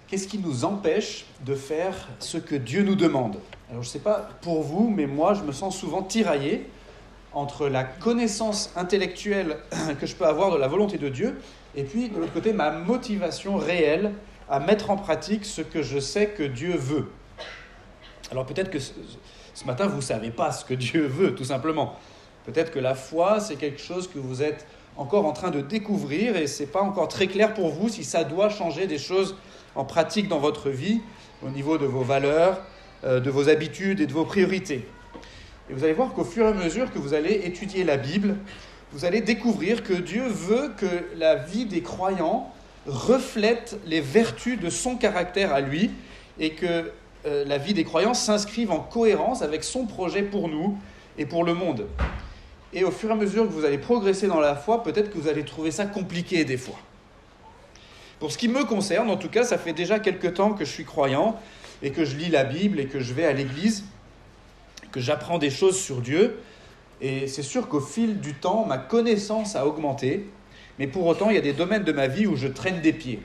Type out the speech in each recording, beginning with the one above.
qu'est-ce qui nous empêche de faire ce que Dieu nous demande? Alors, je ne sais pas pour vous, mais moi, je me sens souvent tiraillé entre la connaissance intellectuelle que je peux avoir de la volonté de Dieu et puis, de l'autre côté, ma motivation réelle à mettre en pratique ce que je sais que Dieu veut. Alors, peut-être que ce matin, vous ne savez pas ce que Dieu veut, tout simplement. Peut-être que la foi, c'est quelque chose que vous êtes encore en train de découvrir et ce n'est pas encore très clair pour vous si ça doit changer des choses en pratique dans votre vie, au niveau de vos valeurs, de vos habitudes et de vos priorités. Et vous allez voir qu'au fur et à mesure que vous allez étudier la Bible, vous allez découvrir que Dieu veut que la vie des croyants reflète les vertus de son caractère à lui et que la vie des croyants s'inscrive en cohérence avec son projet pour nous et pour le monde. Et au fur et à mesure que vous allez progresser dans la foi, peut-être que vous allez trouver ça compliqué des fois. Pour ce qui me concerne, en tout cas, ça fait déjà quelques temps que je suis croyant et que je lis la Bible et que je vais à l'église, que j'apprends des choses sur Dieu. Et c'est sûr qu'au fil du temps, ma connaissance a augmenté. Mais pour autant, il y a des domaines de ma vie où je traîne des pieds.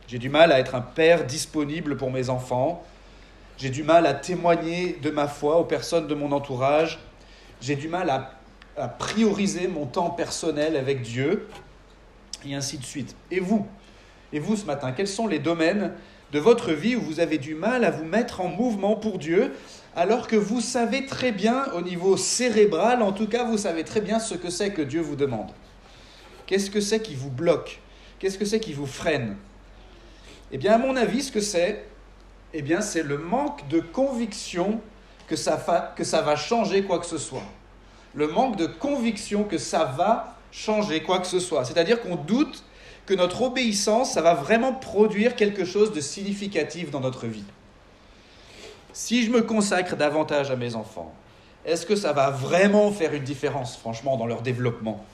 J'ai du mal à être un père disponible pour mes enfants. J'ai du mal à témoigner de ma foi aux personnes de mon entourage. J'ai du mal à prioriser mon temps personnel avec Dieu, et ainsi de suite. Et vous ce matin, quels sont les domaines de votre vie où vous avez du mal à vous mettre en mouvement pour Dieu, alors que vous savez très bien, au niveau cérébral, en tout cas, vous savez très bien ce que c'est que Dieu vous demande? Qu'est-ce que c'est qui vous bloque? Qu'est-ce que c'est qui vous freine? Eh bien, à mon avis, ce que c'est, c'est le manque de conviction que ça va changer quoi que ce soit. Le manque de conviction que ça va changer quoi que ce soit. C'est-à-dire qu'on doute que notre obéissance, ça va vraiment produire quelque chose de significatif dans notre vie. Si je me consacre davantage à mes enfants, est-ce que ça va vraiment faire une différence, franchement, dans leur développement?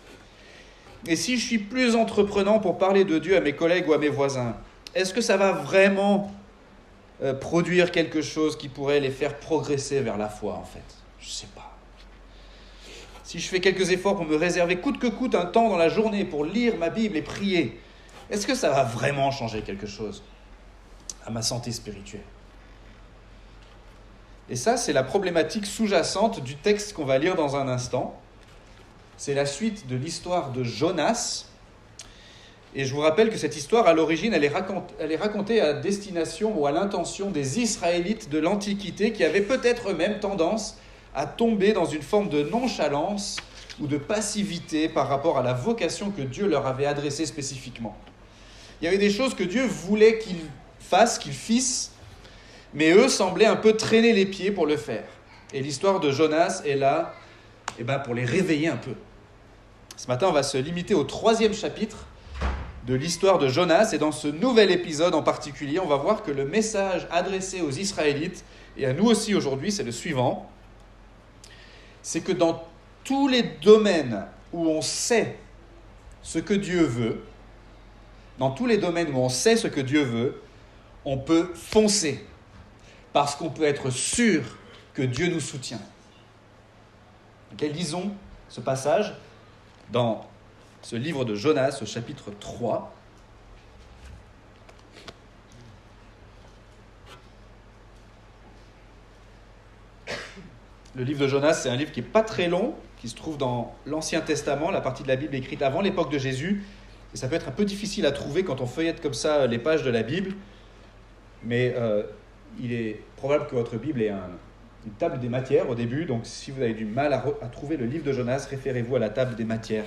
Et si je suis plus entreprenant pour parler de Dieu à mes collègues ou à mes voisins, est-ce que ça va vraiment produire quelque chose qui pourrait les faire progresser vers la foi, en fait? Je ne sais pas. Si je fais quelques efforts pour me réserver coûte que coûte un temps dans la journée pour lire ma Bible et prier, est-ce que ça va vraiment changer quelque chose à ma santé spirituelle? Et ça, c'est la problématique sous-jacente du texte qu'on va lire dans un instant. C'est la suite de l'histoire de Jonas. Et je vous rappelle que cette histoire, à l'origine, elle est racontée à destination ou à l'intention des Israélites de l'Antiquité qui avaient peut-être eux-mêmes tendance à tomber dans une forme de nonchalance ou de passivité par rapport à la vocation que Dieu leur avait adressée spécifiquement. Il y avait des choses que Dieu voulait qu'ils fassent, qu'ils fissent, mais eux semblaient un peu traîner les pieds pour le faire. Et l'histoire de Jonas est là pour les réveiller un peu. Ce matin, on va se limiter au 3e chapitre de l'histoire de Jonas. Et dans ce nouvel épisode en particulier, on va voir que le message adressé aux Israélites, et à nous aussi aujourd'hui, c'est le suivant. C'est que dans tous les domaines où on sait ce que Dieu veut, on peut foncer. Parce qu'on peut être sûr que Dieu nous soutient. Okay, lisons ce passage dans ce livre de Jonas, au chapitre 3. Le livre de Jonas, c'est un livre qui n'est pas très long, qui se trouve dans l'Ancien Testament, la partie de la Bible écrite avant l'époque de Jésus. Et ça peut être un peu difficile à trouver quand on feuillette comme ça les pages de la Bible. Mais il est probable que votre Bible ait une table des matières au début. Donc si vous avez du mal à trouver le livre de Jonas, référez-vous à la table des matières.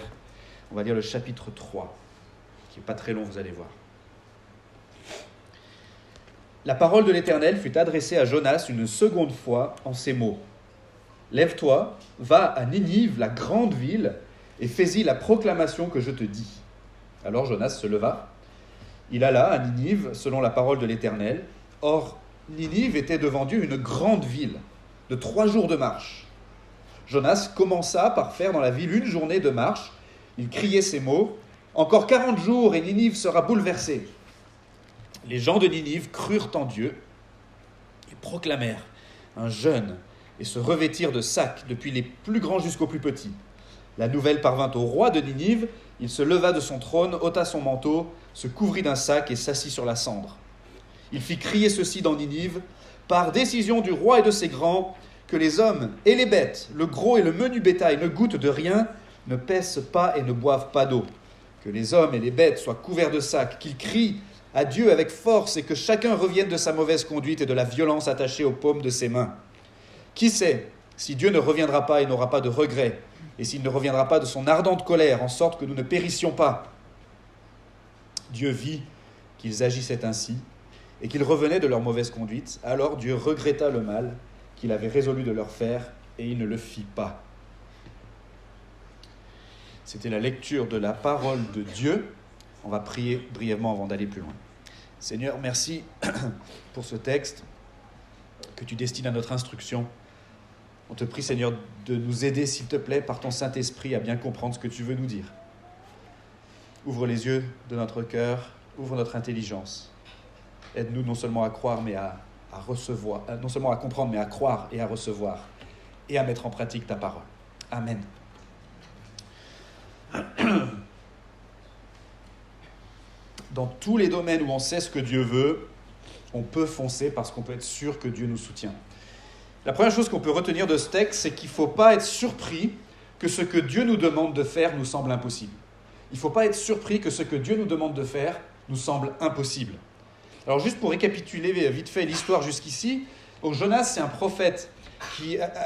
On va lire le chapitre 3, qui n'est pas très long, vous allez voir. La parole de l'Éternel fut adressée à Jonas une seconde fois en ces mots. « Lève-toi, va à Ninive, la grande ville, et fais-y la proclamation que je te dis. » Alors Jonas se leva. Il alla à Ninive, selon la parole de l'Éternel. Or, Ninive était devant Dieu une grande ville, de 3 jours de marche. Jonas commença par faire dans la ville 1 journée de marche. Il criait ces mots. « Encore 40 jours et Ninive sera bouleversée. » Les gens de Ninive crurent en Dieu et proclamèrent un jeûne et se revêtirent de sacs, depuis les plus grands jusqu'aux plus petits. La nouvelle parvint au roi de Ninive. Il se leva de son trône, ôta son manteau, se couvrit d'un sac et s'assit sur la cendre. Il fit crier ceci dans Ninive, par décision du roi et de ses grands, que les hommes et les bêtes, le gros et le menu bétail ne goûtent de rien, ne paissent pas et ne boivent pas d'eau. Que les hommes et les bêtes soient couverts de sacs, qu'ils crient à Dieu avec force et que chacun revienne de sa mauvaise conduite et de la violence attachée aux paumes de ses mains. Qui sait si Dieu ne reviendra pas et n'aura pas de regret, et s'il ne reviendra pas de son ardente colère, en sorte que nous ne périssions pas. Dieu vit qu'ils agissaient ainsi, et qu'ils revenaient de leur mauvaise conduite. Alors Dieu regretta le mal qu'il avait résolu de leur faire, et il ne le fit pas. C'était la lecture de la parole de Dieu. On va prier brièvement avant d'aller plus loin. Seigneur, merci pour ce texte que tu destines à notre instruction. On te prie, Seigneur, de nous aider, s'il te plaît, par ton Saint-Esprit, à bien comprendre ce que tu veux nous dire. Ouvre les yeux de notre cœur, ouvre notre intelligence. Aide-nous non seulement à croire, mais à recevoir, non seulement à comprendre, mais à croire et à recevoir, et à mettre en pratique ta parole. Amen. Dans tous les domaines où on sait ce que Dieu veut, on peut foncer parce qu'on peut être sûr que Dieu nous soutient. La première chose qu'on peut retenir de ce texte, c'est qu'il ne faut pas être surpris que ce que Dieu nous demande de faire nous semble impossible. Il ne faut pas être surpris que ce que Dieu nous demande de faire nous semble impossible. Alors juste pour récapituler vite fait l'histoire jusqu'ici, donc Jonas, c'est un prophète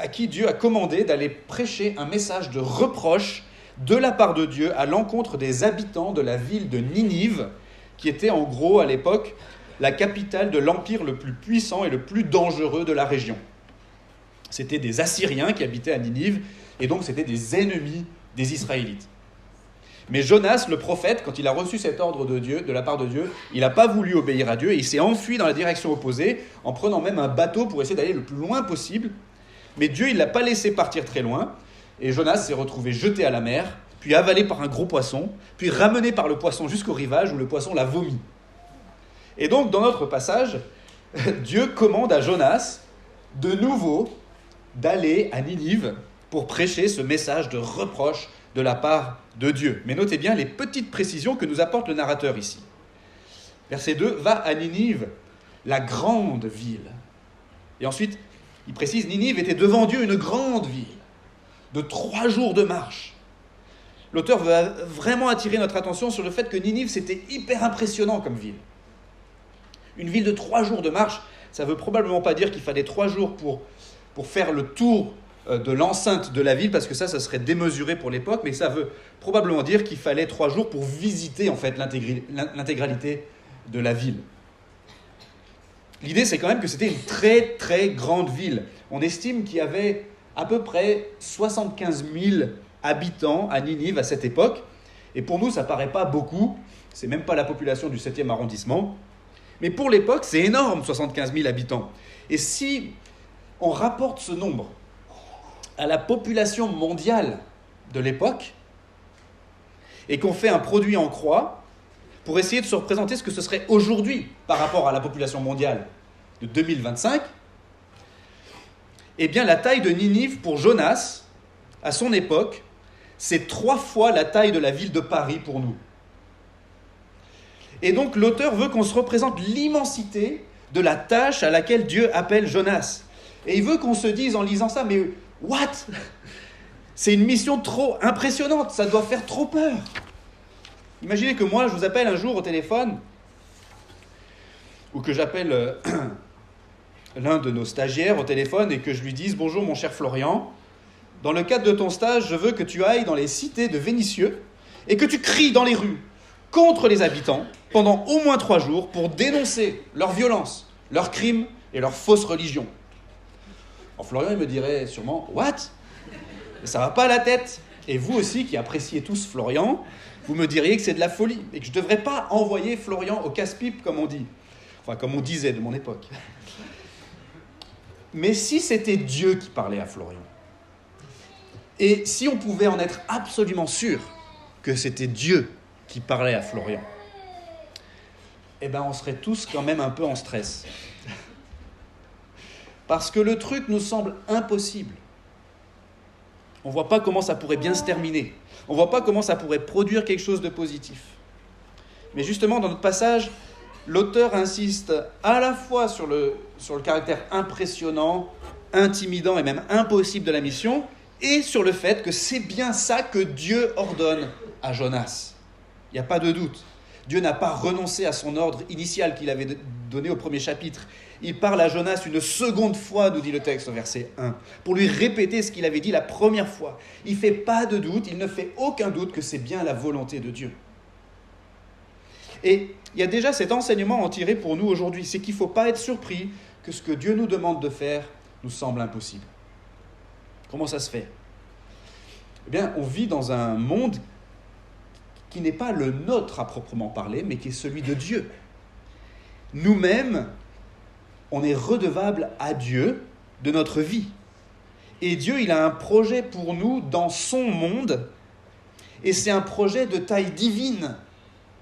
à qui Dieu a commandé d'aller prêcher un message de reproche de la part de Dieu à l'encontre des habitants de la ville de Ninive, qui était en gros à l'époque la capitale de l'empire le plus puissant et le plus dangereux de la région. C'était des Assyriens qui habitaient à Ninive, et donc c'était des ennemis des Israélites. Mais Jonas, le prophète, quand il a reçu cet ordre de Dieu, de la part de Dieu, il n'a pas voulu obéir à Dieu, et il s'est enfui dans la direction opposée, en prenant même un bateau pour essayer d'aller le plus loin possible. Mais Dieu, il ne l'a pas laissé partir très loin, et Jonas s'est retrouvé jeté à la mer, puis avalé par un gros poisson, puis ramené par le poisson jusqu'au rivage, où le poisson l'a vomi. Et donc, dans notre passage, Dieu commande à Jonas, de nouveau, d'aller à Ninive pour prêcher ce message de reproche de la part de Dieu. Mais notez bien les petites précisions que nous apporte le narrateur ici. Verset 2, « Va à Ninive, la grande ville. » Et ensuite, il précise, Ninive était devant Dieu une grande ville, de 3 jours de marche. L'auteur veut vraiment attirer notre attention sur le fait que Ninive, c'était hyper impressionnant comme ville. Une ville de 3 jours de marche, ça ne veut probablement pas dire qu'il fallait 3 jours pour faire le tour de l'enceinte de la ville, parce que ça serait démesuré pour l'époque, mais ça veut probablement dire qu'il fallait 3 jours pour visiter en fait l'intégralité de la ville. L'idée, c'est quand même que c'était une très très grande ville. On estime qu'il y avait à peu près 75 000 habitants à Ninive à cette époque, et pour nous, ça ne paraît pas beaucoup, c'est même pas la population du 7e arrondissement, mais pour l'époque, c'est énorme, 75 000 habitants. Et si on rapporte ce nombre à la population mondiale de l'époque, et qu'on fait un produit en croix pour essayer de se représenter ce que ce serait aujourd'hui par rapport à la population mondiale de 2025, eh bien la taille de Ninive pour Jonas, à son époque, c'est 3 fois la taille de la ville de Paris pour nous. Et donc l'auteur veut qu'on se représente l'immensité de la tâche à laquelle Dieu appelle Jonas. Et il veut qu'on se dise en lisant ça, mais what ? C'est une mission trop impressionnante, ça doit faire trop peur. Imaginez que moi, je vous appelle un jour au téléphone, ou que j'appelle l'un de nos stagiaires au téléphone et que je lui dise « Bonjour mon cher Florian, dans le cadre de ton stage, je veux que tu ailles dans les cités de Vénissieux et que tu cries dans les rues contre les habitants pendant au moins 3 jours pour dénoncer leur violence, leurs crimes et leur fausse religion. » Alors Florian, il me dirait sûrement « What ? Ça va pas à la tête !» Et vous aussi, qui appréciez tous Florian, vous me diriez que c'est de la folie et que je ne devrais pas envoyer Florian au casse-pipe, comme on dit. Enfin, comme on disait de mon époque. Mais si c'était Dieu qui parlait à Florian, et si on pouvait en être absolument sûr que c'était Dieu qui parlait à Florian, eh bien, on serait tous quand même un peu en stress. Parce que le truc nous semble impossible. On ne voit pas comment ça pourrait bien se terminer. On ne voit pas comment ça pourrait produire quelque chose de positif. Mais justement, dans notre passage, l'auteur insiste à la fois sur le caractère impressionnant, intimidant et même impossible de la mission, et sur le fait que c'est bien ça que Dieu ordonne à Jonas. Il n'y a pas de doute. Dieu n'a pas renoncé à son ordre initial qu'il avait donné au premier chapitre. Il parle à Jonas une seconde fois, nous dit le texte au verset 1, pour lui répéter ce qu'il avait dit la première fois. Il ne fait pas de doute, il ne fait aucun doute que c'est bien la volonté de Dieu. Et il y a déjà cet enseignement à en tirer pour nous aujourd'hui, c'est qu'il ne faut pas être surpris que ce que Dieu nous demande de faire nous semble impossible. Comment ça se fait ? Eh bien, on vit dans un monde qui n'est pas le nôtre à proprement parler, mais qui est celui de Dieu. Nous-mêmes, on est redevable à Dieu de notre vie. Et Dieu, il a un projet pour nous dans son monde, et c'est un projet de taille divine,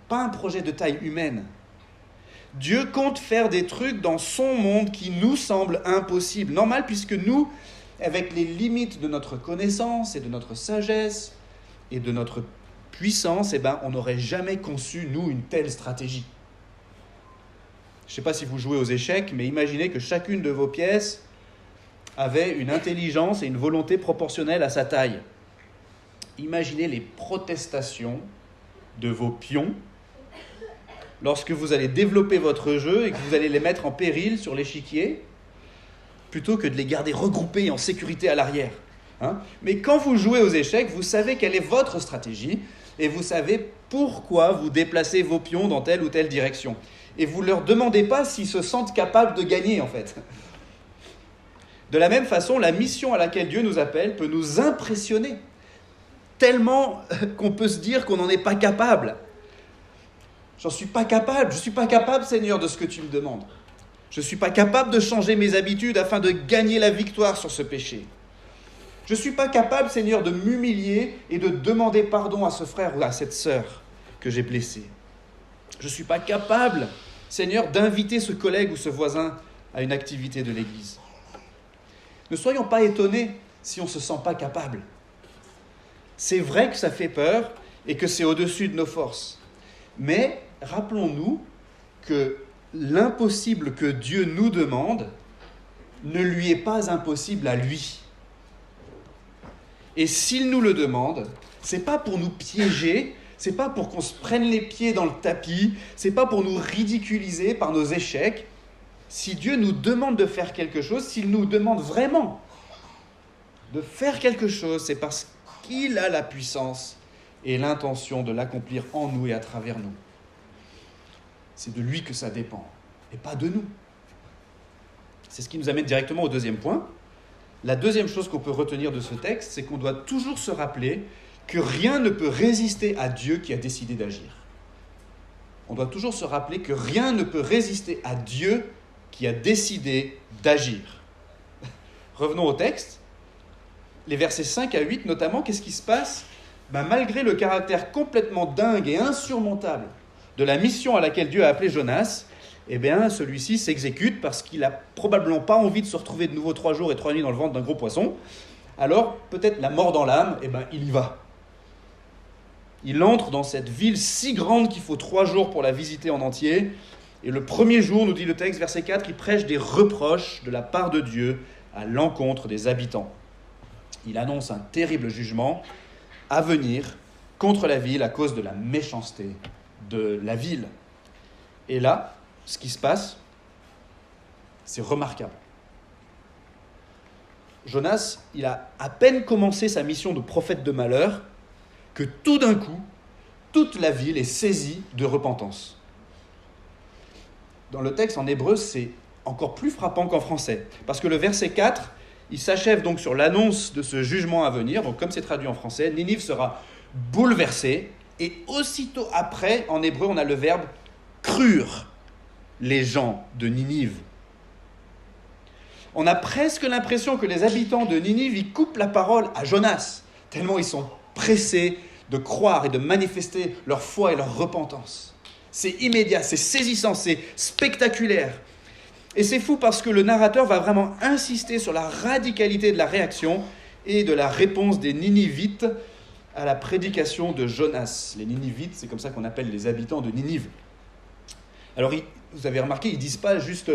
pas un projet de taille humaine. Dieu compte faire des trucs dans son monde qui nous semblent impossibles. Normal, puisque nous, avec les limites de notre connaissance et de notre sagesse et de notre puissance, on n'aurait jamais conçu, nous, une telle stratégie. Je ne sais pas si vous jouez aux échecs, mais imaginez que chacune de vos pièces avait une intelligence et une volonté proportionnelles à sa taille. Imaginez les protestations de vos pions lorsque vous allez développer votre jeu et que vous allez les mettre en péril sur l'échiquier, plutôt que de les garder regroupés en sécurité à l'arrière. Mais quand vous jouez aux échecs, vous savez quelle est votre stratégie et vous savez pourquoi vous déplacez vos pions dans telle ou telle direction. Et vous ne leur demandez pas s'ils se sentent capables de gagner, en fait. De la même façon, la mission à laquelle Dieu nous appelle peut nous impressionner, tellement qu'on peut se dire qu'on n'en est pas capable. Je ne suis pas capable, Seigneur, de ce que tu me demandes. Je ne suis pas capable de changer mes habitudes afin de gagner la victoire sur ce péché. Je ne suis pas capable, Seigneur, de m'humilier et de demander pardon à ce frère ou à cette sœur que j'ai blessé. Je ne suis pas capable, Seigneur, d'inviter ce collègue ou ce voisin à une activité de l'Église. Ne soyons pas étonnés si on ne se sent pas capable. C'est vrai que ça fait peur et que c'est au-dessus de nos forces. Mais rappelons-nous que l'impossible que Dieu nous demande ne lui est pas impossible à lui. Et s'il nous le demande, c'est pas pour nous piéger, c'est pas pour qu'on se prenne les pieds dans le tapis, c'est pas pour nous ridiculiser par nos échecs. Si Dieu nous demande de faire quelque chose, s'il nous demande vraiment de faire quelque chose, c'est parce qu'il a la puissance et l'intention de l'accomplir en nous et à travers nous. C'est de lui que ça dépend, et pas de nous. C'est ce qui nous amène directement au deuxième point. La deuxième chose qu'on peut retenir de ce texte, c'est qu'on doit toujours se rappeler que rien ne peut résister à Dieu qui a décidé d'agir. On doit toujours se rappeler que rien ne peut résister à Dieu qui a décidé d'agir. Revenons au texte. Les versets 5 à 8 notamment, qu'est-ce qui se passe ? Malgré le caractère complètement dingue et insurmontable de la mission à laquelle Dieu a appelé Jonas, celui-ci s'exécute parce qu'il n'a probablement pas envie de se retrouver de nouveau 3 jours et 3 nuits dans le ventre d'un gros poisson. Alors, peut-être la mort dans l'âme, il y va. Il entre dans cette ville si grande qu'il faut 3 jours pour la visiter en entier. Et le premier jour, nous dit le texte, verset 4, il prêche des reproches de la part de Dieu à l'encontre des habitants. Il annonce un terrible jugement à venir contre la ville à cause de la méchanceté de la ville. Et là, ce qui se passe, c'est remarquable. Jonas, il a à peine commencé sa mission de prophète de malheur que tout d'un coup, toute la ville est saisie de repentance. Dans le texte en hébreu, c'est encore plus frappant qu'en français. Parce que le verset 4, il s'achève donc sur l'annonce de ce jugement à venir. Donc comme c'est traduit en français, Ninive sera bouleversée. Et aussitôt après, en hébreu, on a le verbe « crurent » les gens de Ninive. On a presque l'impression que les habitants de Ninive, ils coupent la parole à Jonas, tellement ils sont pressés de croire et de manifester leur foi et leur repentance. C'est immédiat, c'est saisissant, c'est spectaculaire. Et c'est fou parce que le narrateur va vraiment insister sur la radicalité de la réaction et de la réponse des Ninivites à la prédication de Jonas. Les Ninivites, c'est comme ça qu'on appelle les habitants de Ninive. Alors, vous avez remarqué, ils ne disent pas juste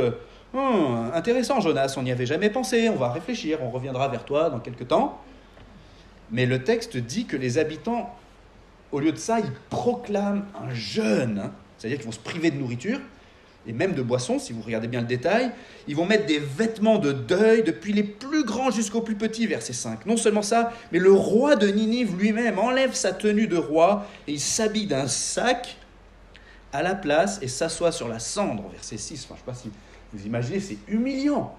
intéressant Jonas, on n'y avait jamais pensé, on va réfléchir, on reviendra vers toi dans quelques temps. Mais le texte dit que les habitants, au lieu de ça, ils proclament un jeûne, c'est-à-dire qu'ils vont se priver de nourriture et même de boissons, si vous regardez bien le détail. Ils vont mettre des vêtements de deuil, depuis les plus grands jusqu'aux plus petits, verset 5. Non seulement ça, mais le roi de Ninive lui-même enlève sa tenue de roi et il s'habille d'un sac à la place et s'assoit sur la cendre, verset 6. Enfin, je ne sais pas si vous imaginez, c'est humiliant.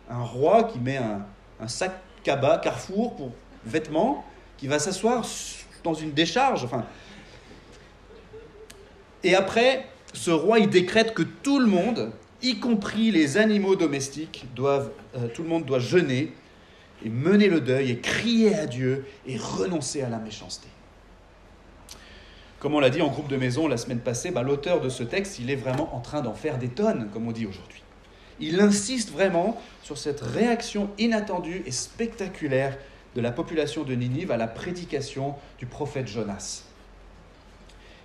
Un roi qui met un sac cabas, Carrefour, pour vêtements, qui va s'asseoir dans une décharge. Enfin. Et après, ce roi, il décrète que tout le monde, y compris les animaux domestiques, tout le monde doit jeûner et mener le deuil et crier à Dieu et renoncer à la méchanceté. Comme on l'a dit en groupe de maison la semaine passée, l'auteur de ce texte, il est vraiment en train d'en faire des tonnes, comme on dit aujourd'hui. Il insiste vraiment sur cette réaction inattendue et spectaculaire de la population de Ninive à la prédication du prophète Jonas.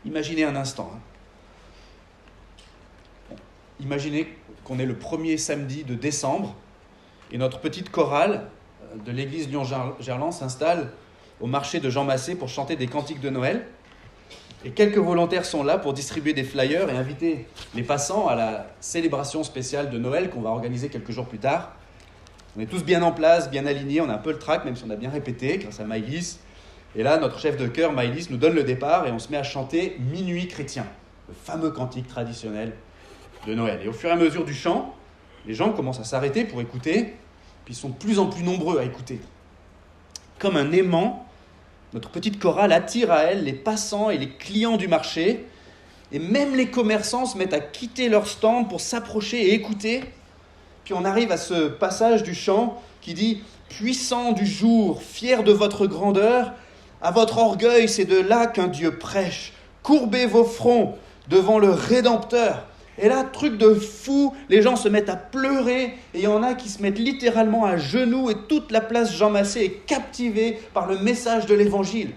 Imaginez un instant. Imaginez qu'on est le premier samedi de décembre et notre petite chorale de l'église Lyon-Gerland s'installe au marché de Jean Massé pour chanter des cantiques de Noël. Et quelques volontaires sont là pour distribuer des flyers et inviter les passants à la célébration spéciale de Noël qu'on va organiser quelques jours plus tard. On est tous bien en place, bien alignés, on a un peu le trac, même si on a bien répété grâce à Maïlis. Et là, notre chef de chœur, Maïlis, nous donne le départ et on se met à chanter « Minuit chrétien », le fameux cantique traditionnel de Noël. Et au fur et à mesure du chant, les gens commencent à s'arrêter pour écouter, puis ils sont de plus en plus nombreux à écouter. Comme un aimant, notre petite chorale attire à elle les passants et les clients du marché, et même les commerçants se mettent à quitter leur stand pour s'approcher et écouter. Puis on arrive à ce passage du chant qui dit « Puissant du jour, fier de votre grandeur, à votre orgueil, c'est de là qu'un Dieu prêche. Courbez vos fronts devant le Rédempteur. » Et là, truc de fou, les gens se mettent à pleurer et il y en a qui se mettent littéralement à genoux et toute la place Jean Massé est captivée par le message de l'Évangile.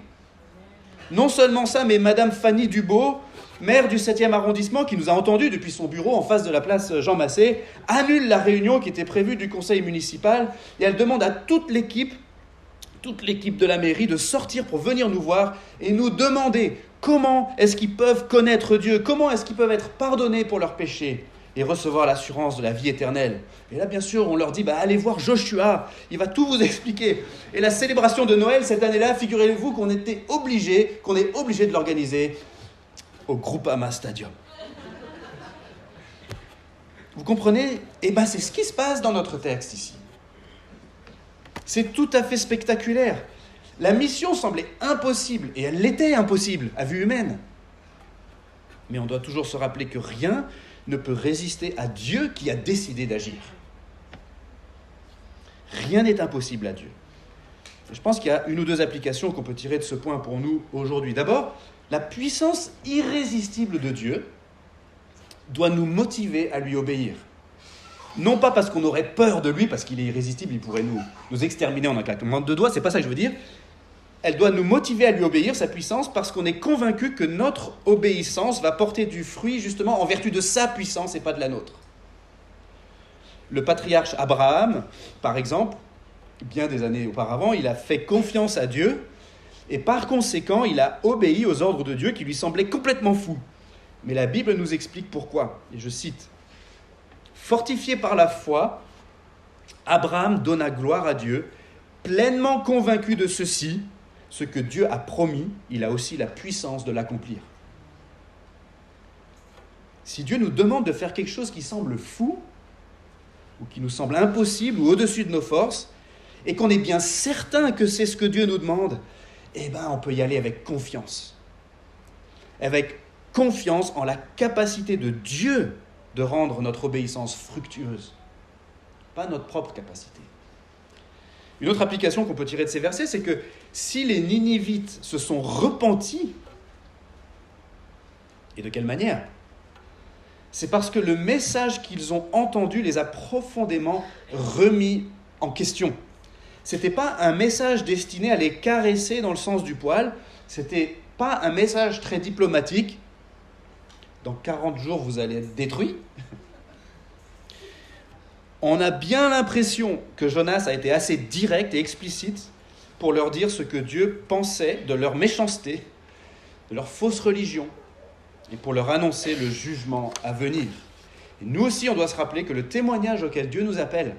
Non seulement ça, mais Madame Fanny Dubo, maire du 7e arrondissement, qui nous a entendus depuis son bureau en face de la place Jean Massé, annule la réunion qui était prévue du conseil municipal et elle demande à toute l'équipe de la mairie de sortir pour venir nous voir et nous demander comment est-ce qu'ils peuvent connaître Dieu, comment est-ce qu'ils peuvent être pardonnés pour leurs péchés et recevoir l'assurance de la vie éternelle. Et là, bien sûr, on leur dit, allez voir Joshua, il va tout vous expliquer. Et la célébration de Noël, cette année-là, figurez-vous qu'on est obligé de l'organiser au Groupama Stadium. Vous comprenez ? C'est ce qui se passe dans notre texte ici. C'est tout à fait spectaculaire. La mission semblait impossible, et elle l'était impossible à vue humaine. Mais on doit toujours se rappeler que rien ne peut résister à Dieu qui a décidé d'agir. Rien n'est impossible à Dieu. Et je pense qu'il y a une ou deux applications qu'on peut tirer de ce point pour nous aujourd'hui. D'abord, la puissance irrésistible de Dieu doit nous motiver à lui obéir. Non pas parce qu'on aurait peur de lui, parce qu'il est irrésistible, il pourrait nous exterminer en un claquement de doigts, c'est pas ça que je veux dire. Elle doit nous motiver à lui obéir, sa puissance, parce qu'on est convaincu que notre obéissance va porter du fruit justement en vertu de sa puissance et pas de la nôtre. Le patriarche Abraham, par exemple, bien des années auparavant, il a fait confiance à Dieu et par conséquent, il a obéi aux ordres de Dieu qui lui semblaient complètement fous. Mais la Bible nous explique pourquoi, et je cite. Fortifié par la foi, Abraham donna gloire à Dieu, pleinement convaincu de ceci, ce que Dieu a promis, il a aussi la puissance de l'accomplir. Si Dieu nous demande de faire quelque chose qui semble fou, ou qui nous semble impossible, ou au-dessus de nos forces, et qu'on est bien certain que c'est ce que Dieu nous demande, on peut y aller avec confiance. Avec confiance en la capacité de Dieu de rendre notre obéissance fructueuse, pas notre propre capacité. Une autre application qu'on peut tirer de ces versets, c'est que si les Ninivites se sont repentis, et de quelle manière ? C'est parce que le message qu'ils ont entendu les a profondément remis en question. Ce n'était pas un message destiné à les caresser dans le sens du poil, ce n'était pas un message très diplomatique. dans 40 jours vous allez être détruits. On a bien l'impression que Jonas a été assez direct et explicite pour leur dire ce que Dieu pensait de leur méchanceté, de leur fausse religion, et pour leur annoncer le jugement à venir. Et nous aussi, on doit se rappeler que le témoignage auquel Dieu nous appelle,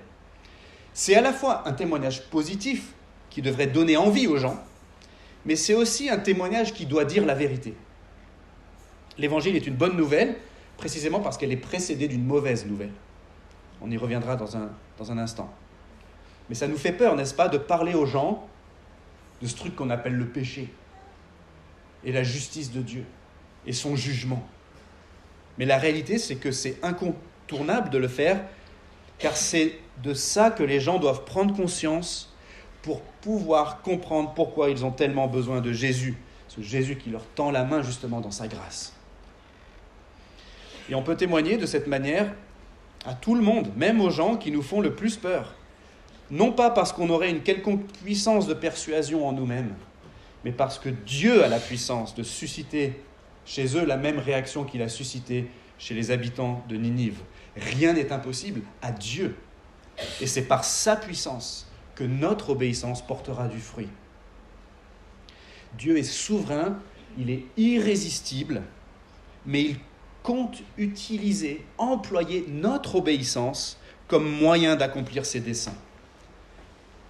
c'est à la fois un témoignage positif qui devrait donner envie aux gens, mais c'est aussi un témoignage qui doit dire la vérité. L'évangile est une bonne nouvelle, précisément parce qu'elle est précédée d'une mauvaise nouvelle. On y reviendra dans un instant. Mais ça nous fait peur, n'est-ce pas, de parler aux gens de ce truc qu'on appelle le péché et la justice de Dieu et son jugement. Mais la réalité, c'est que c'est incontournable de le faire, car c'est de ça que les gens doivent prendre conscience pour pouvoir comprendre pourquoi ils ont tellement besoin de Jésus, ce Jésus qui leur tend la main justement dans sa grâce. Et on peut témoigner de cette manière à tout le monde, même aux gens qui nous font le plus peur. Non pas parce qu'on aurait une quelconque puissance de persuasion en nous-mêmes, mais parce que Dieu a la puissance de susciter chez eux la même réaction qu'il a suscitée chez les habitants de Ninive. Rien n'est impossible à Dieu. Et c'est par sa puissance que notre obéissance portera du fruit. Dieu est souverain, il est irrésistible, mais il compte utiliser, employer notre obéissance comme moyen d'accomplir ses desseins.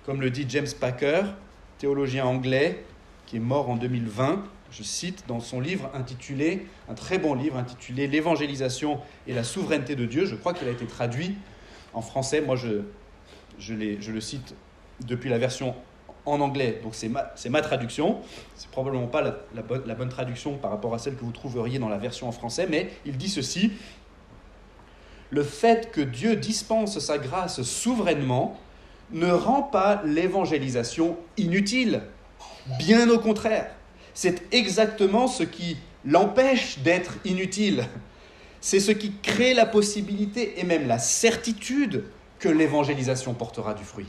Comme le dit James Packer, théologien anglais, qui est mort en 2020, je cite dans son livre intitulé, un très bon livre intitulé « L'évangélisation et la souveraineté de Dieu ». Je crois qu'il a été traduit en français. Moi, je le cite depuis la version en anglais, donc c'est ma traduction. C'est probablement pas la bonne traduction par rapport à celle que vous trouveriez dans la version en français, mais il dit ceci: le fait que Dieu dispense sa grâce souverainement ne rend pas l'évangélisation inutile. Bien au contraire, c'est exactement ce qui l'empêche d'être inutile. C'est ce qui crée la possibilité et même la certitude que l'évangélisation portera du fruit.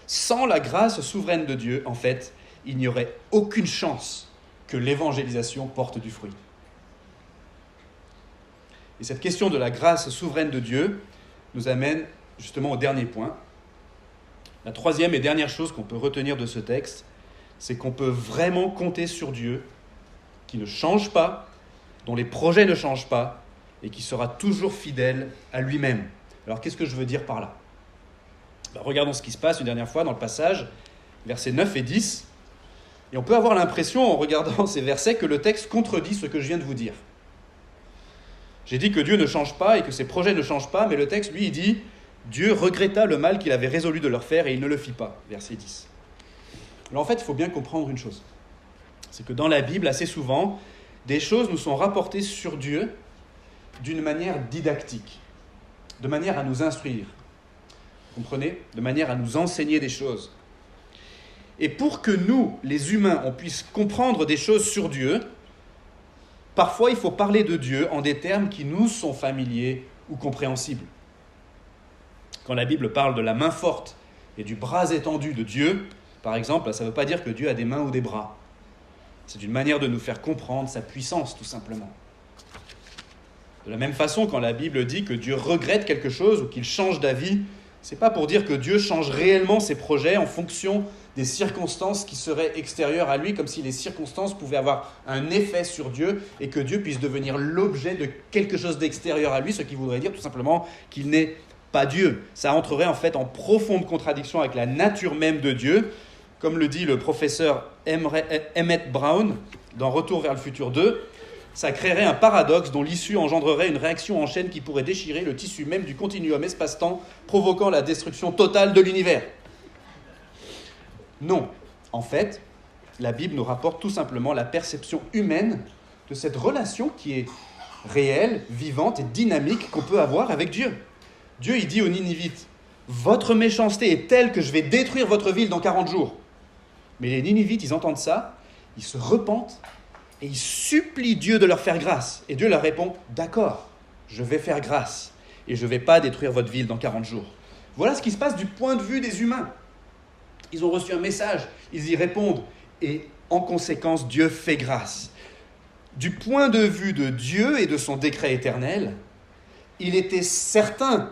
Sans la grâce souveraine de Dieu, en fait, il n'y aurait aucune chance que l'évangélisation porte du fruit. Et cette question de la grâce souveraine de Dieu nous amène justement au dernier point. La troisième et dernière chose qu'on peut retenir de ce texte, c'est qu'on peut vraiment compter sur Dieu, qui ne change pas, dont les projets ne changent pas, et qui sera toujours fidèle à lui-même. Alors qu'est-ce que je veux dire par là ? Regardons ce qui se passe une dernière fois dans le passage, versets 9 et 10. Et on peut avoir l'impression, en regardant ces versets, que le texte contredit ce que je viens de vous dire. J'ai dit que Dieu ne change pas et que ses projets ne changent pas, mais le texte, lui, il dit « Dieu regretta le mal qu'il avait résolu de leur faire et il ne le fit pas », verset 10. Alors en fait, il faut bien comprendre une chose. C'est que dans la Bible, assez souvent, des choses nous sont rapportées sur Dieu d'une manière didactique, de manière à nous instruire. Vous comprenez ? De manière à nous enseigner des choses. Et pour que nous, les humains, on puisse comprendre des choses sur Dieu, parfois il faut parler de Dieu en des termes qui nous sont familiers ou compréhensibles. Quand la Bible parle de la main forte et du bras étendu de Dieu, par exemple, ça ne veut pas dire que Dieu a des mains ou des bras. C'est une manière de nous faire comprendre sa puissance, tout simplement. De la même façon, quand la Bible dit que Dieu regrette quelque chose ou qu'il change d'avis, ce n'est pas pour dire que Dieu change réellement ses projets en fonction des circonstances qui seraient extérieures à lui, comme si les circonstances pouvaient avoir un effet sur Dieu et que Dieu puisse devenir l'objet de quelque chose d'extérieur à lui, ce qui voudrait dire tout simplement qu'il n'est pas Dieu. Ça entrerait en fait en profonde contradiction avec la nature même de Dieu, comme le dit le professeur Emmett Brown dans Retour vers le futur 2. Ça créerait un paradoxe dont l'issue engendrerait une réaction en chaîne qui pourrait déchirer le tissu même du continuum espace-temps, provoquant la destruction totale de l'univers. Non, en fait, la Bible nous rapporte tout simplement la perception humaine de cette relation qui est réelle, vivante et dynamique qu'on peut avoir avec Dieu. Dieu, il dit aux Ninivites, « Votre méchanceté est telle que je vais détruire votre ville dans 40 jours. » Mais les Ninivites, ils entendent ça, ils se repentent, et ils supplient Dieu de leur faire grâce. Et Dieu leur répond, « D'accord, je vais faire grâce, et je ne vais pas détruire votre ville dans 40 jours. » Voilà ce qui se passe du point de vue des humains. Ils ont reçu un message, ils y répondent, et en conséquence, Dieu fait grâce. Du point de vue de Dieu et de son décret éternel, il était certain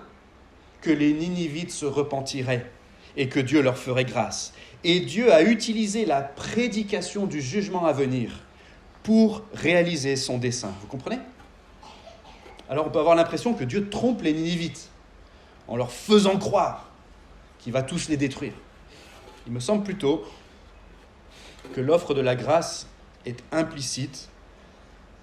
que les Ninivites se repentiraient et que Dieu leur ferait grâce. Et Dieu a utilisé la prédication du jugement à venir pour réaliser son dessein. Vous comprenez ? Alors on peut avoir l'impression que Dieu trompe les Ninivites en leur faisant croire qu'il va tous les détruire. Il me semble plutôt que l'offre de la grâce est implicite,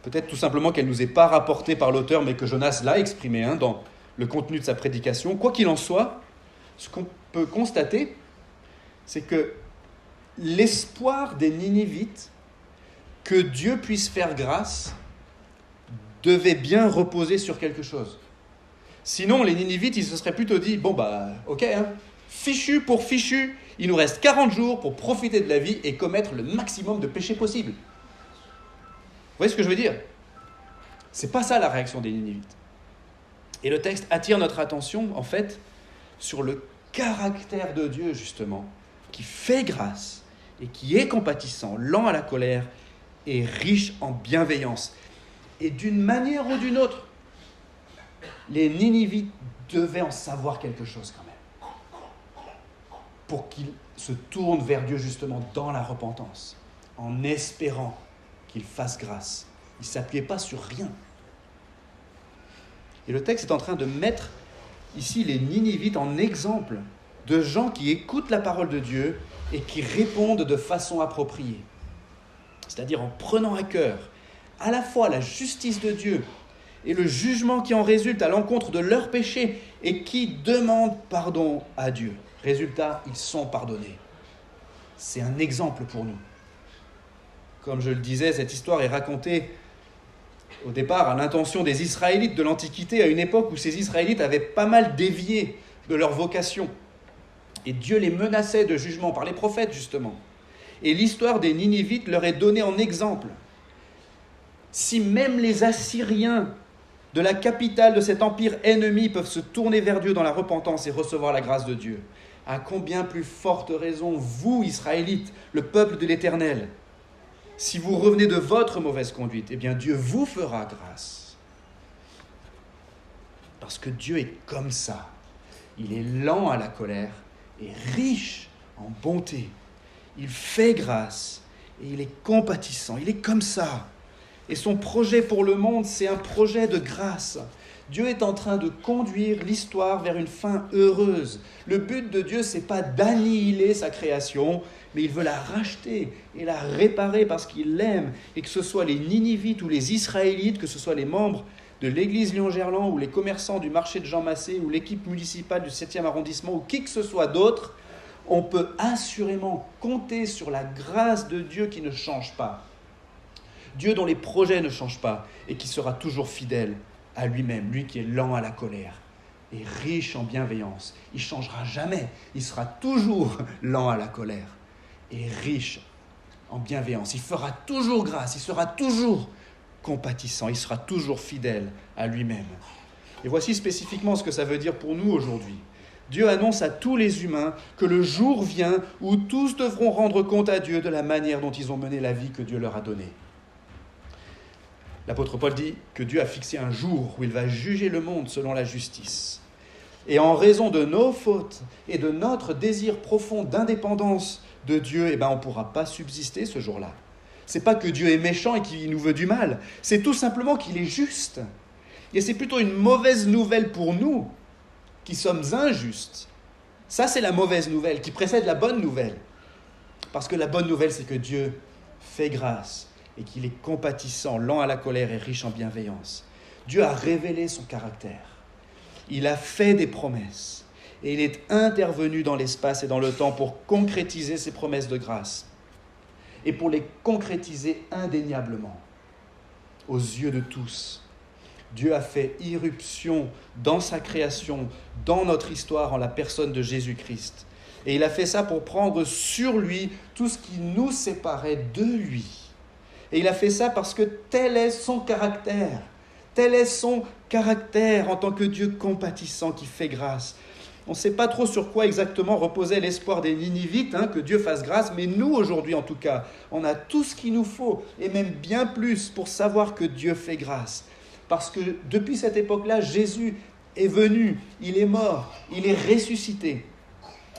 peut-être tout simplement qu'elle ne nous est pas rapportée par l'auteur, mais que Jonas l'a exprimée dans le contenu de sa prédication. Quoi qu'il en soit, ce qu'on peut constater, c'est que l'espoir des Ninivites que Dieu puisse faire grâce devait bien reposer sur quelque chose. Sinon, les Ninivites, ils se seraient plutôt dit, ok, fichu pour fichu, il nous reste 40 jours pour profiter de la vie et commettre le maximum de péchés possible. Vous voyez ce que je veux dire ? C'est pas ça la réaction des Ninivites. Et le texte attire notre attention, en fait, sur le caractère de Dieu, justement, qui fait grâce et qui est compatissant, lent à la colère et riche en bienveillance. Et d'une manière ou d'une autre, les Ninivites devaient en savoir quelque chose quand même, pour qu'ils se tournent vers Dieu justement dans la repentance, en espérant qu'il fasse grâce. Ils ne s'appuyaient pas sur rien. Et le texte est en train de mettre ici les Ninivites en exemple de gens qui écoutent la parole de Dieu et qui répondent de façon appropriée. C'est-à-dire en prenant à cœur à la fois la justice de Dieu et le jugement qui en résulte à l'encontre de leurs péchés et qui demandent pardon à Dieu. Résultat, ils sont pardonnés. C'est un exemple pour nous. Comme je le disais, cette histoire est racontée au départ à l'intention des Israélites de l'Antiquité, à une époque où ces Israélites avaient pas mal dévié de leur vocation. Et Dieu les menaçait de jugement par les prophètes, justement. Et l'histoire des Ninivites leur est donnée en exemple. Si même les Assyriens de la capitale de cet empire ennemi peuvent se tourner vers Dieu dans la repentance et recevoir la grâce de Dieu, à combien plus forte raison, vous, Israélites, le peuple de l'Éternel, si vous revenez de votre mauvaise conduite, eh bien Dieu vous fera grâce. Parce que Dieu est comme ça. Il est lent à la colère et riche en bonté. Il fait grâce et il est compatissant. Il est comme ça. Et son projet pour le monde, c'est un projet de grâce. Dieu est en train de conduire l'histoire vers une fin heureuse. Le but de Dieu, ce n'est pas d'annihiler sa création, mais il veut la racheter et la réparer parce qu'il l'aime. Et que ce soit les Ninivites ou les Israélites, que ce soit les membres de l'église Lyon-Gerland ou les commerçants du marché de Jean Massé ou l'équipe municipale du 7e arrondissement ou qui que ce soit d'autre, on peut assurément compter sur la grâce de Dieu qui ne change pas. Dieu dont les projets ne changent pas et qui sera toujours fidèle à lui-même, lui qui est lent à la colère et riche en bienveillance. Il ne changera jamais, il sera toujours lent à la colère et riche en bienveillance. Il fera toujours grâce, il sera toujours compatissant, il sera toujours fidèle à lui-même. Et voici spécifiquement ce que ça veut dire pour nous aujourd'hui. Dieu annonce à tous les humains que le jour vient où tous devront rendre compte à Dieu de la manière dont ils ont mené la vie que Dieu leur a donnée. L'apôtre Paul dit que Dieu a fixé un jour où il va juger le monde selon la justice. Et en raison de nos fautes et de notre désir profond d'indépendance de Dieu, on ne pourra pas subsister ce jour-là. Ce n'est pas que Dieu est méchant et qu'il nous veut du mal, c'est tout simplement qu'il est juste. Et c'est plutôt une mauvaise nouvelle pour nous qui sommes injustes. Ça, c'est la mauvaise nouvelle qui précède la bonne nouvelle. Parce que la bonne nouvelle, c'est que Dieu fait grâce et qu'il est compatissant, lent à la colère et riche en bienveillance. Dieu a révélé son caractère. Il a fait des promesses et il est intervenu dans l'espace et dans le temps pour concrétiser ses promesses de grâce et pour les concrétiser indéniablement aux yeux de tous. Dieu a fait irruption dans sa création, dans notre histoire, en la personne de Jésus-Christ. Et il a fait ça pour prendre sur lui tout ce qui nous séparait de lui. Et il a fait ça parce que tel est son caractère. Tel est son caractère en tant que Dieu compatissant qui fait grâce. On ne sait pas trop sur quoi exactement reposait l'espoir des Ninivites, que Dieu fasse grâce, mais nous aujourd'hui en tout cas, on a tout ce qu'il nous faut, et même bien plus pour savoir que Dieu fait grâce. Parce que depuis cette époque-là, Jésus est venu, il est mort, il est ressuscité.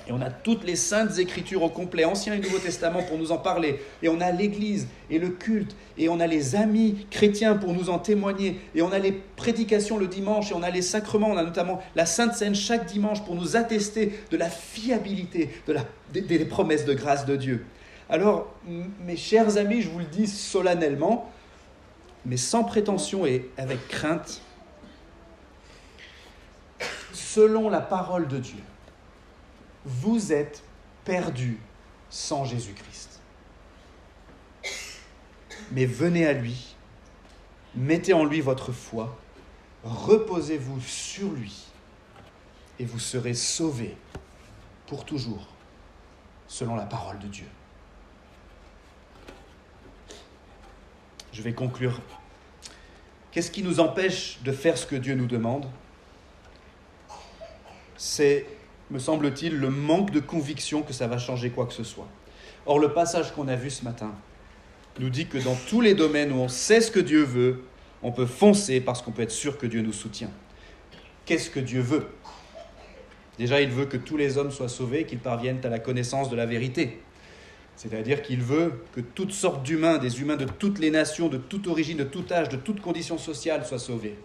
Et on a toutes les saintes écritures au complet, Ancien et Nouveau Testament pour nous en parler. Et on a l'Église et le culte. Et on a les amis chrétiens pour nous en témoigner. Et on a les prédications le dimanche. Et on a les sacrements. On a notamment la Sainte Seine chaque dimanche pour nous attester de la fiabilité des promesses de grâce de Dieu. Alors, mes chers amis, je vous le dis solennellement, mais sans prétention et avec crainte, selon la parole de Dieu, vous êtes perdus sans Jésus-Christ. Mais venez à lui, mettez en lui votre foi, reposez-vous sur lui, et vous serez sauvés pour toujours, selon la parole de Dieu. Je vais conclure. Qu'est-ce qui nous empêche de faire ce que Dieu nous demande ? C'est, me semble-t-il, le manque de conviction que ça va changer quoi que ce soit. Or, le passage qu'on a vu ce matin nous dit que dans tous les domaines où on sait ce que Dieu veut, on peut foncer parce qu'on peut être sûr que Dieu nous soutient. Qu'est-ce que Dieu veut ? Déjà, il veut que tous les hommes soient sauvés et qu'ils parviennent à la connaissance de la vérité. C'est-à-dire qu'il veut que toutes sortes d'humains, des humains de toutes les nations, de toute origine, de tout âge, de toute condition sociale soient sauvés.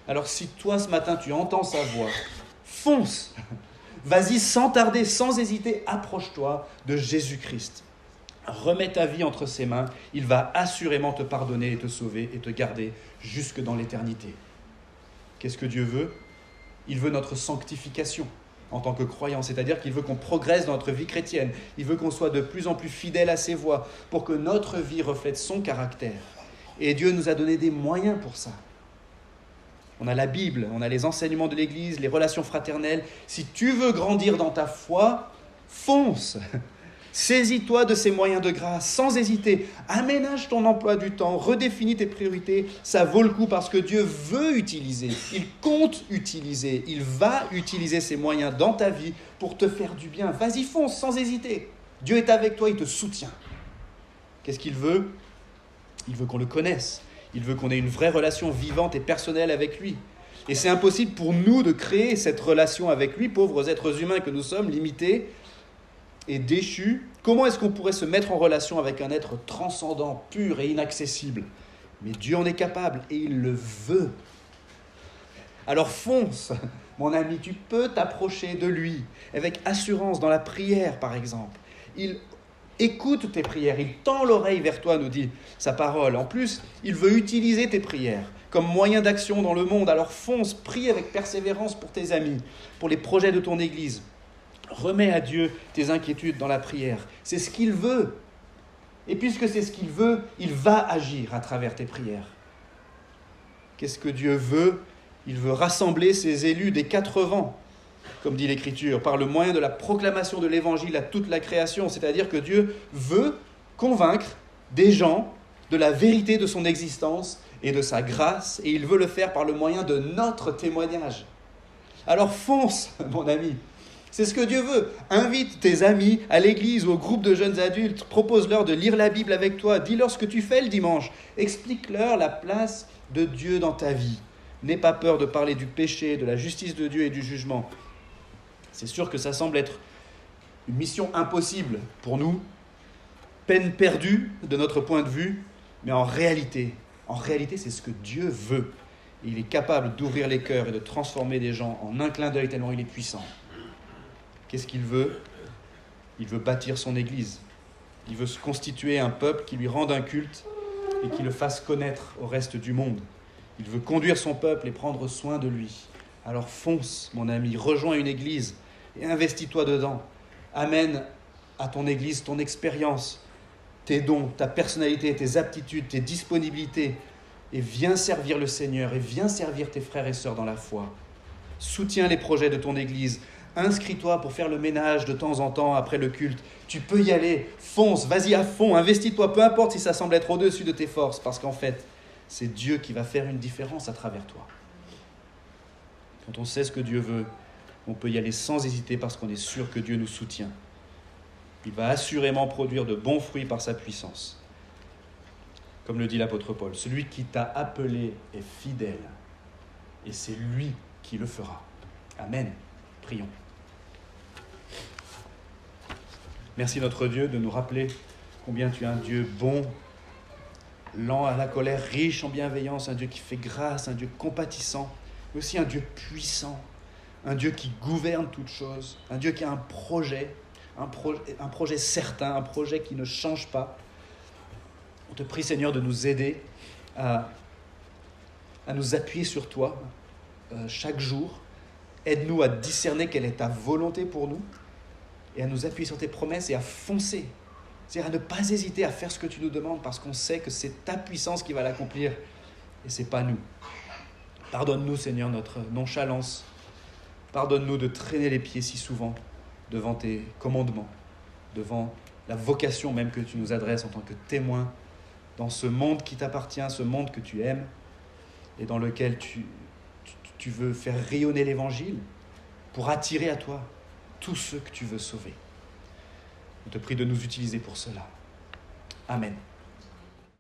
Alors si toi, ce matin, tu entends sa voix, fonce ! Vas-y sans tarder, sans hésiter, approche-toi de Jésus-Christ. Remets ta vie entre ses mains, il va assurément te pardonner et te sauver et te garder jusque dans l'éternité. Qu'est-ce que Dieu veut ? Il veut notre sanctification en tant que croyants, c'est-à-dire qu'il veut qu'on progresse dans notre vie chrétienne. Il veut qu'on soit de plus en plus fidèles à ses voies pour que notre vie reflète son caractère. Et Dieu nous a donné des moyens pour ça. On a la Bible, on a les enseignements de l'Église, les relations fraternelles. Si tu veux grandir dans ta foi, fonce. Saisis-toi de ces moyens de grâce, sans hésiter. Aménage ton emploi du temps, redéfinis tes priorités. Ça vaut le coup parce que Dieu veut utiliser, il compte utiliser, il va utiliser ces moyens dans ta vie pour te faire du bien. Vas-y, fonce, sans hésiter. Dieu est avec toi, il te soutient. Qu'est-ce qu'il veut ? Il veut qu'on le connaisse. Il veut qu'on ait une vraie relation vivante et personnelle avec lui. Et c'est impossible pour nous de créer cette relation avec lui, pauvres êtres humains que nous sommes, limités et déchus. Comment est-ce qu'on pourrait se mettre en relation avec un être transcendant, pur et inaccessible ? Mais Dieu en est capable et il le veut. Alors fonce, mon ami, tu peux t'approcher de lui avec assurance dans la prière, par exemple. Il écoute tes prières, il tend l'oreille vers toi, nous dit sa parole. En plus, il veut utiliser tes prières comme moyen d'action dans le monde. Alors fonce, prie avec persévérance pour tes amis, pour les projets de ton Église. Remets à Dieu tes inquiétudes dans la prière. C'est ce qu'il veut. Et puisque c'est ce qu'il veut, il va agir à travers tes prières. Qu'est-ce que Dieu veut ? Il veut rassembler ses élus des 4 vents, comme dit l'Écriture, par le moyen de la proclamation de l'Évangile à toute la création. C'est-à-dire que Dieu veut convaincre des gens de la vérité de son existence et de sa grâce, et il veut le faire par le moyen de notre témoignage. Alors fonce, mon ami. C'est ce que Dieu veut. Invite tes amis à l'église ou au groupe de jeunes adultes. Propose-leur de lire la Bible avec toi. Dis-leur ce que tu fais le dimanche. Explique-leur la place de Dieu dans ta vie. N'aie pas peur de parler du péché, de la justice de Dieu et du jugement. C'est sûr que ça semble être une mission impossible pour nous, peine perdue de notre point de vue, mais en réalité, c'est ce que Dieu veut. Et il est capable d'ouvrir les cœurs et de transformer des gens en un clin d'œil tellement il est puissant. Qu'est-ce qu'il veut ? Il veut bâtir son Église. Il veut se constituer un peuple qui lui rende un culte et qui le fasse connaître au reste du monde. Il veut conduire son peuple et prendre soin de lui. Alors fonce, mon ami, rejoins une Église et investis-toi dedans. Amène à ton Église ton expérience, tes dons, ta personnalité, tes aptitudes, tes disponibilités et viens servir le Seigneur et viens servir tes frères et sœurs dans la foi. Soutiens les projets de ton Église. Inscris-toi pour faire le ménage de temps en temps après le culte. Tu peux y aller, fonce, vas-y à fond, investis-toi, peu importe si ça semble être au-dessus de tes forces, parce qu'en fait, c'est Dieu qui va faire une différence à travers toi. Quand on sait ce que Dieu veut, On peut y aller sans hésiter parce qu'on est sûr que Dieu nous soutient. Il va assurément produire de bons fruits par sa puissance. Comme le dit l'apôtre Paul, celui qui t'a appelé est fidèle et c'est lui qui le fera. Amen. Prions. Merci notre Dieu de nous rappeler combien tu es un Dieu bon, lent à la colère, riche en bienveillance, un Dieu qui fait grâce, un Dieu compatissant, mais aussi un Dieu puissant, un Dieu qui gouverne toutes choses, un Dieu qui a un projet certain, un projet qui ne change pas. On te prie Seigneur de nous aider à nous appuyer sur toi chaque jour. Aide-nous à discerner quelle est ta volonté pour nous et à nous appuyer sur tes promesses et à foncer. C'est-à-dire à ne pas hésiter à faire ce que tu nous demandes parce qu'on sait que c'est ta puissance qui va l'accomplir et ce n'est pas nous. Pardonne-nous Seigneur notre nonchalance. Pardonne-nous de traîner les pieds si souvent devant tes commandements, devant la vocation même que tu nous adresses en tant que témoin dans ce monde qui t'appartient, ce monde que tu aimes et dans lequel tu veux faire rayonner l'Évangile pour attirer à toi tous ceux que tu veux sauver. On te prie de nous utiliser pour cela. Amen.